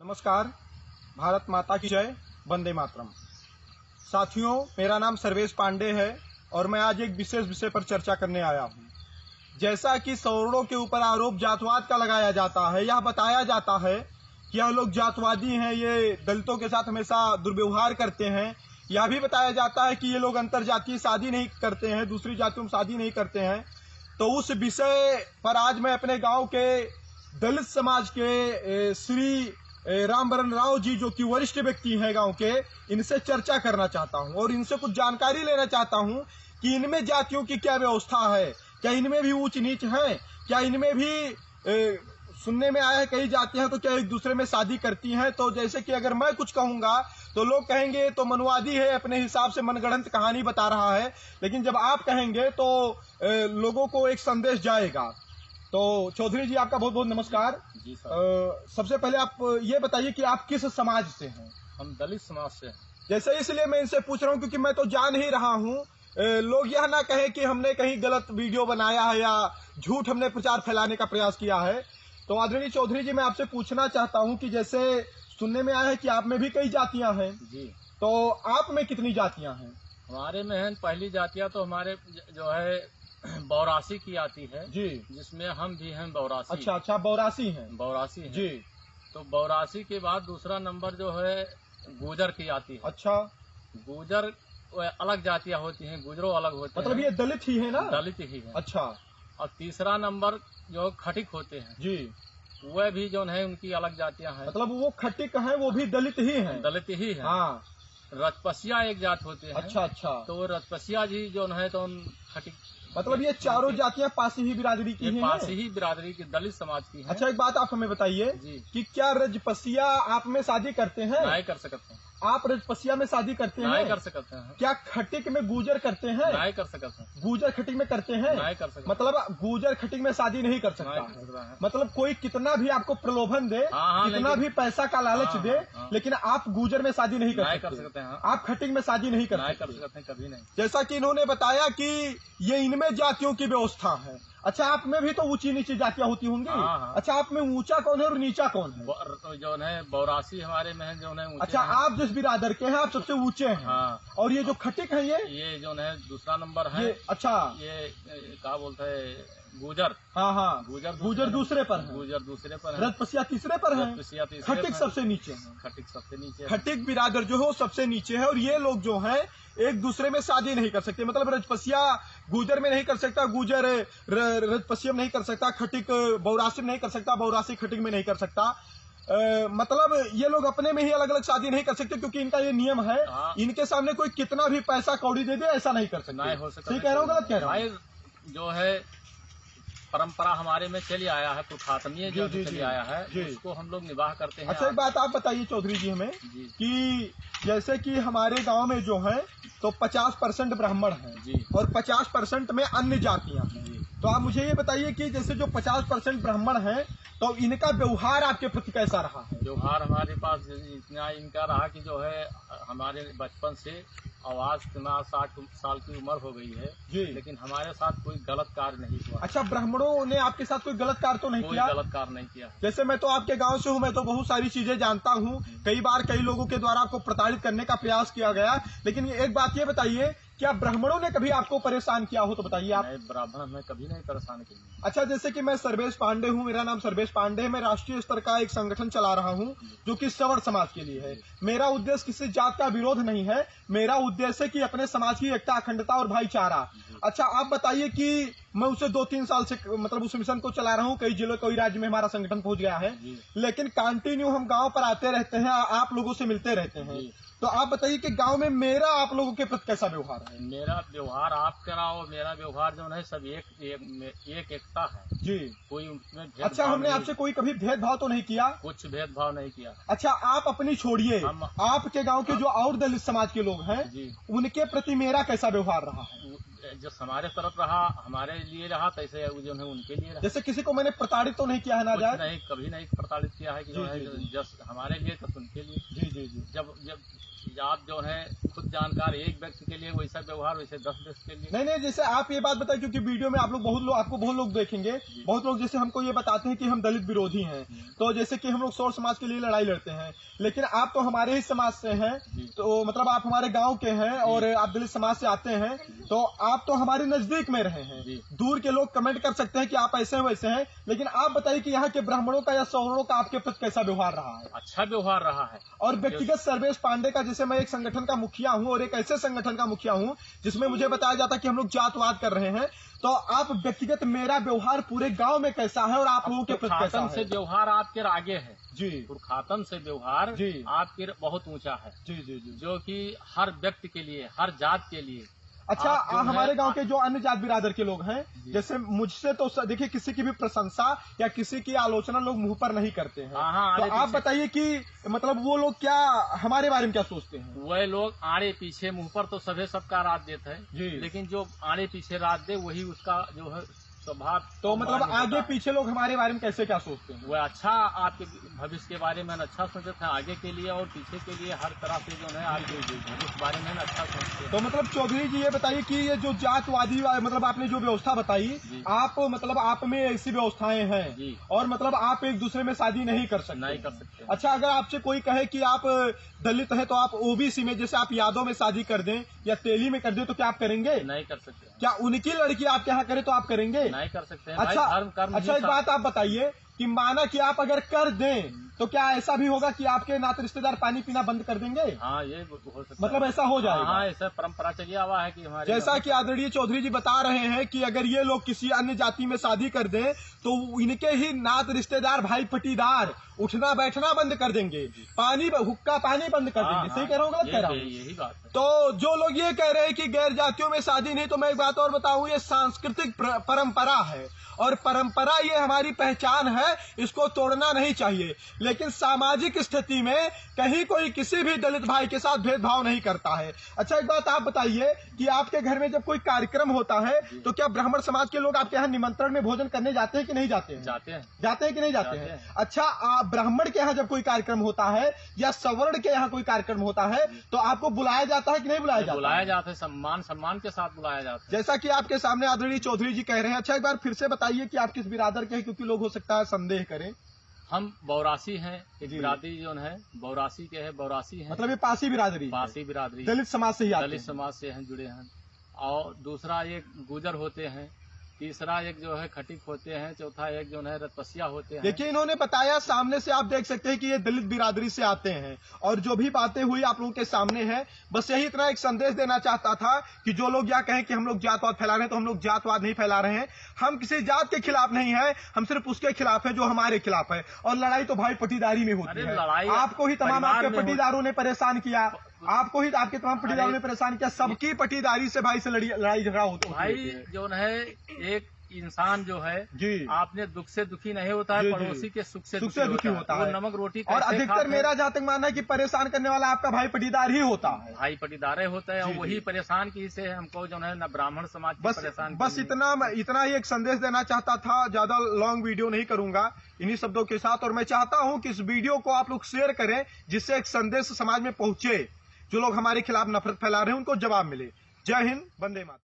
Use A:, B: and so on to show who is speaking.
A: नमस्कार। भारत माता की जय। वंदे मातरम। साथियों, मेरा नाम सर्वेश पांडे है और मैं आज एक विशेष विषय पर चर्चा करने आया हूँ। जैसा कि सवर्णों के ऊपर आरोप जातवाद का लगाया जाता है, यह बताया जाता है कि यह लोग जातवादी हैं, ये दलितों के साथ हमेशा दुर्व्यवहार करते हैं। यह भी बताया जाता है कि ये लोग अंतर जातीय शादी नहीं करते हैं, दूसरी जातियों में शादी नहीं करते हैं। तो उस विषय पर आज मैं अपने गांव के दलित समाज के श्री रामबरन राव जी, जो कि वरिष्ठ व्यक्ति हैं गांव के, इनसे चर्चा करना चाहता हूं और इनसे कुछ जानकारी लेना चाहता हूं कि इनमें जातियों की क्या व्यवस्था है, क्या इनमें भी ऊंच नीच है, क्या इनमें भी सुनने में आया है कई जातियां तो क्या एक दूसरे में शादी करती हैं। तो जैसे कि अगर मैं कुछ कहूंगा तो लोग कहेंगे तो मनवादी है, अपने हिसाब से मनगढ़ंत कहानी बता रहा है, लेकिन जब आप कहेंगे तो लोगों को एक संदेश जाएगा। तो चौधरी जी, आपका बहुत बहुत नमस्कार।
B: जी सर।
A: सबसे पहले आप ये बताइए कि आप किस समाज से हैं?
B: हम दलित समाज से हैं।
A: जैसे इसलिए मैं इनसे पूछ रहा हूँ क्योंकि मैं तो जान ही रहा हूँ, लोग यह ना कहें कि हमने कहीं गलत वीडियो बनाया है या झूठ हमने प्रचार फैलाने का प्रयास किया है। तो आदरणीय चौधरी जी, मैं आपसे पूछना चाहता हूँ कि जैसे सुनने में आया है कि आप में भी कई जातियां हैं
B: जी,
A: तो आप में कितनी जातियां हैं?
B: हमारे में है पहली जातियां तो हमारे जो है बौरासी की आती है
A: जी,
B: जिसमें हम भी हैं बौरासी।
A: अच्छा, बौरासी हैं।
B: बौरासी हैं।
A: जी,
B: तो बौरासी के बाद दूसरा नंबर जो है गुजर की आती है।
A: अच्छा,
B: गुजर अलग जातियां होती हैं, गुजरों अलग होते
A: मतलब
B: हैं।
A: ये दलित ही है ना?
B: दलित ही है।
A: अच्छा,
B: और तीसरा नंबर जो खटिक होते हैं
A: जी,
B: वह भी जो है उनकी अलग जातियां हैं।
A: मतलब वो खटिक हैं, वो भी दलित ही हैं।
B: दलित ही है।
A: हाँ,
B: रजपसिया एक जात होते हैं।
A: अच्छा,
B: तो रजपसिया जी जो है तो खटिक,
A: मतलब ये चारों जातियां पासी ही बिरादरी की ही
B: पासी
A: हैं?
B: ही बिरादरी की दलित समाज की है।
A: अच्छा, एक बात आप हमें बताइए
B: जी,
A: कि क्या रजपसिया आप में शादी करते हैं?
B: नहीं कर सकते हैं।
A: आप रजपसिया में शादी करते हैं?
B: नहीं कर सकते हैं।
A: क्या खटिक में गुजर करते हैं?
B: नहीं कर सकते हैं।
A: गुजर खटिक में करते हैं?
B: नहीं कर सकते।
A: मतलब गुजर खटिक में शादी नहीं कर सकता
B: नहीं कर
A: है।
B: सकता है।
A: मतलब कोई कितना भी आपको प्रलोभन दे,
B: हाँ,
A: कितना भी पैसा का लालच
B: हाँ,
A: दे,
B: हाँ।
A: लेकिन आप गुजर में शादी नहीं
B: नहीं
A: कर
B: कर
A: सकते
B: सकते हैं।
A: आप खटिक में शादी नहीं कर
B: नहीं कर
A: सकते।
B: सकते हैं, कभी नहीं।
A: जैसा कि इन्होंने बताया कि ये इनमें जातियों की व्यवस्था है। अच्छा, आप में भी तो ऊंची नीची जातियां होती होंगी।
B: हाँ।
A: अच्छा, आप में ऊंचा कौन है और नीचा कौन है?
B: जो है बौरासी हमारे में है, जो है ऊंचे
A: अच्छा,
B: हैं।
A: आप जिस बिरादर के हैं आप सबसे ऊंचे हैं।
B: हाँ।
A: और ये जो खटिक है
B: ये जो है दूसरा नंबर है।
A: ये अच्छा,
B: ये क्या बोलते हैं गुजर।
A: हाँ, गुजर दूसरे पर है।
B: गुजर दूसरे पर है।
A: रजपसिया तीसरे पर है।
B: रजपसिया तीसरे
A: खटिक
B: पर।
A: सबसे नीचे है।
B: खटिक सबसे नीचे है।
A: खटिक बिरादर जो है वो सबसे नीचे है और ये लोग जो हैं एक दूसरे में शादी नहीं कर सकते। मतलब रजपसिया गुजर में नहीं कर सकता, गुजर रजपसिया में नहीं कर सकता, खटिक बौरासी में नहीं कर सकता, बौरासी खटिक में नहीं कर सकता। मतलब ये लोग अपने में ही अलग अलग शादी नहीं कर सकते क्योंकि इनका ये नियम है।
B: हाँ।
A: इनके सामने कोई कितना भी पैसा कौड़ी दे दे ऐसा नहीं कर सकते।
B: नहीं हो सकता।
A: सही कह रहा हूँ, गलत कह रहा हूँ?
B: भाई जो है परंपरा हमारे में चली आया है, पुरातनीय जो चली आया है उसको हम लोग निवाह करते हैं।
A: अच्छा, एक बात आप बताइए चौधरी जी हमें
B: जी,
A: कि जैसे कि हमारे गांव में जो है तो 50% ब्राह्मण हैं
B: जी,
A: और 50% में अन्य जातियां हैं।
B: जी।
A: तो आप मुझे ये बताइए कि जैसे जो 50% ब्राह्मण हैं तो इनका व्यवहार आपके प्रति कैसा रहा है?
B: व्यवहार हमारे पास इतना इनका रहा कि जो है हमारे बचपन से आवाज 60 साल की उम्र हो गई है
A: जी,
B: लेकिन हमारे साथ कोई गलत कार्य नहीं हुआ।
A: अच्छा, ब्राह्मणों ने आपके साथ कोई गलत कार्य तो नहीं
B: कोई
A: किया?
B: गलत कार्य नहीं किया।
A: जैसे मैं तो आपके गांव से हूं, मैं तो बहुत सारी चीजें जानता हूं। कई बार कई लोगों के द्वारा आपको प्रताड़ित करने का प्रयास किया गया, लेकिन एक बात ये बताइए, क्या ब्राह्मणों ने कभी आपको परेशान किया हो तो बताइए आप।
B: नहीं, ब्राह्मण हमें कभी नहीं परेशान किया।
A: अच्छा, जैसे कि मैं सर्वेश पांडे हूँ, मेरा नाम सर्वेश पांडे है, मैं राष्ट्रीय स्तर का एक संगठन चला रहा हूँ जो कि सवर्ण समाज के लिए है। मेरा उद्देश्य किसी जात का विरोध नहीं है, मेरा उद्देश्य है कि अपने समाज की एकता, अखंडता और भाईचारा। अच्छा, आप बताइए कि मैं उसे 2-3 साल से मतलब उस मिशन को चला रहा हूँ, कई जिलों कई राज्य में हमारा संगठन पहुंच गया है, लेकिन कंटिन्यू हम गाँव पर आते रहते हैं, आप लोगों से मिलते रहते हैं। तो आप बताइए कि गांव में मेरा आप लोगों के प्रति कैसा व्यवहार है?
B: मेरा व्यवहार आपका और मेरा व्यवहार जो है सब एक एकता है
A: जी,
B: कोई उसमें
A: अच्छा, हमने आपसे कोई कभी भेदभाव तो नहीं किया?
B: कुछ भेदभाव नहीं किया।
A: अच्छा, आप अपनी छोड़िए, आपके गांव के जो और दलित समाज के लोग हैं
B: जी,
A: उनके प्रति मेरा कैसा व्यवहार रहा है?
B: जब हमारे तरफ रहा, हमारे लिए रहा, तैसे जो है उनके लिए रहा।
A: जैसे किसी को मैंने प्रताड़ित तो नहीं किया है ना
B: कुछ
A: जाए?
B: नहीं, कभी नहीं प्रताड़ित किया है कि जो है जस्ट हमारे लिए तो उनके लिए।
A: जी जी जी।
B: जब जब आप जो है खुद जानकार, एक व्यक्ति के लिए वैसा व्यवहार वैसे 10 व्यक्ति के लिए।
A: नहीं नहीं, जैसे आप ये बात बताइए, क्योंकि वीडियो में आप लोग आपको बहुत लोग देखेंगे, बहुत लोग जैसे हमको ये बताते हैं कि हम दलित विरोधी हैं, तो जैसे कि हम लोग सौर समाज के लिए लड़ाई लड़ते हैं, लेकिन आप तो हमारे ही समाज से हैं, तो मतलब आप हमारे गांव के हैं और आप दलित समाज से आते हैं, तो आप तो हमारे नजदीक में रहे हैं। दूर के लोग कमेंट कर सकते हैं कि आप ऐसे हैं वैसे हैं, लेकिन आप बताइए कि यहाँ के ब्राह्मणों का या सवर्णों का आपके प्रति कैसा व्यवहार रहा है?
B: अच्छा व्यवहार रहा है।
A: और व्यक्तिगत सर्वेश पांडे का, जैसे मैं एक संगठन का मुखिया हूं और एक ऐसे संगठन का मुखिया हूं जिसमें मुझे बताया जाता है कि हम लोग जातवाद कर रहे हैं, तो आप व्यक्तिगत मेरा व्यवहार पूरे गांव में कैसा है और आप लोगों के प्रति कैसा है?
B: से व्यवहार आपके आगे है
A: जी।
B: पुरखातन से व्यवहार
A: जी
B: आपके बहुत ऊंचा है।
A: जी जी जी।
B: जो कि हर व्यक्ति के लिए, हर जात के लिए।
A: अच्छा, हमारे गांव के जो अन्य जात बिरादर के लोग हैं, जैसे मुझसे तो देखिए किसी की भी प्रशंसा या किसी की आलोचना लोग मुंह पर नहीं करते हैं। तो आप बताइए कि मतलब वो लोग क्या हमारे बारे में क्या सोचते हैं?
B: वह लोग आड़े पीछे, मुंह पर तो सभी सबका रात देते हैं, लेकिन जो आड़े पीछे रात दे वही उसका जो है स्वभाव।
A: तो मतलब आगे पीछे लोग हमारे बारे में कैसे क्या सोचते हैं?
B: वह अच्छा आपके भविष्य के बारे में अच्छा सोचते हैं, आगे के लिए और पीछे के लिए, हर तरह से जो है आपके भविष्य के बारे में अच्छा सोचते हैं।
A: तो मतलब चौधरी जी ये बताइए कि ये जो जातवादी मतलब आपने जो व्यवस्था बताई, आप मतलब आप में ऐसी व्यवस्थाएं हैं और मतलब आप एक दूसरे में शादी नहीं कर सकते? अच्छा, अगर आपसे कोई कहे कि आप दलित हैं तो आप ओबीसी में, जैसे आप यादव में शादी कर दें या तेली में कर दें, तो क्या आप करेंगे?
B: नहीं कर सकते।
A: क्या उनकी लड़की आपके यहाँ करे तो आप करेंगे?
B: नहीं कर सकते हैं।
A: अच्छा, एक बात आप बताइए कि माना कि आप अगर कर दें तो क्या ऐसा भी होगा कि आपके नाते रिश्तेदार पानी पीना बंद कर देंगे?
B: हाँ, ये हो सकता है।
A: मतलब ऐसा हो जाएगा?
B: हाँ, ऐसा परंपरा चली हुआ है कि हमारे,
A: जैसा कि आदरणीय चौधरी जी बता रहे हैं कि अगर ये लोग किसी अन्य जाति में शादी कर दें तो इनके ही नात रिश्तेदार, भाई पटीदार उठना बैठना बंद कर देंगे, हुक्का पानी बंद कर देंगे। सही कह रहा हूँ, गलत कह रहा हूँ?
B: यही बात है।
A: तो जो लोग ये कह रहे हैं कि गैर जातियों में शादी नहीं, तो मैं एक बात और बताऊं, ये सांस्कृतिक परंपरा है और परंपरा ये हमारी पहचान है, इसको तोड़ना नहीं चाहिए। लेकिन सामाजिक स्थिति में कहीं कोई किसी भी दलित भाई के साथ भेदभाव नहीं करता है। अच्छा, एक बात आप बताइए कि आपके घर में जब कोई कार्यक्रम होता है तो क्या ब्राह्मण समाज के लोग आपके यहाँ निमंत्रण में भोजन करने जाते हैं कि नहीं जाते हैं?
B: जाते हैं।
A: जाते हैं कि नहीं जाते हैं? अच्छा, ब्राह्मण के यहाँ जब कोई कार्यक्रम होता है या सवर्ण के यहाँ कोई कार्यक्रम होता है तो आपको बुलाया जाता है कि नहीं बुलाया जाता?
B: बुलाया जाता है, सम्मान के साथ बुलाया जाता है।
A: जैसा कि आपके सामने आदरणीय चौधरी जी कह रहे हैं। अच्छा, एक बार फिर से बताइए कि आप किस बिरादर के हैं, क्योंकि लोग हो सकता है संदेह करें।
B: हम बौरासी हैं, एक बिरादरी जो है बौरासी के है, बौरासी है।
A: मतलब ये पासी बिरादरी?
B: पासी बिरादरी,
A: दलित समाज से ही आते हैं?
B: दलित समाज से हैं, जुड़े हैं। और दूसरा एक गुजर होते हैं, तीसरा एक जो है खटिक होते हैं, चौथा एक जो है रतपसिया होते हैं।
A: देखिए, इन्होंने बताया, सामने से आप देख सकते हैं कि ये दलित बिरादरी से आते हैं और जो भी बातें हुई आप लोगों के सामने है। बस यही इतना एक संदेश देना चाहता था कि जो लोग यह कहें कि हम लोग जातवाद फैला रहे हैं, तो हम लोग जातवाद नहीं फैला रहे हैं। हम किसी जात के खिलाफ नहीं है, हम सिर्फ उसके खिलाफ है जो हमारे खिलाफ है। और लड़ाई तो भाई पटीदारी में होती है। आपको ही तमाम आपके पटीदारों ने परेशान किया, आपको ही आपके तमाम पटीदारों ने परेशान किया। सबकी पटीदारी से भाई से लड़ाई झगड़ा होता है।
B: भाई जो है एक इंसान जो है जी आपने दुख से दुखी नहीं होता है, पड़ोसी के सुख से दुखी होता है। नमक रोटी
A: और अधिकतर मेरा जहाँ तक मानना है कि परेशान करने वाला आपका भाई पटीदार ही होता है।
B: भाई पटीदार होता है और वही परेशान की से हमको जो है न ब्राह्मण समाज परेशान।
A: बस इतना ही एक संदेश देना चाहता था। ज्यादा लॉन्ग वीडियो नहीं करूंगा इन्हीं शब्दों के साथ। और मैं चाहता हूँ कि इस वीडियो को आप लोग शेयर करें, जिससे एक संदेश समाज में पहुंचे। जो लोग हमारे खिलाफ नफरत फैला रहे हैं उनको जवाब मिले। जय हिंद, वंदे मातरम।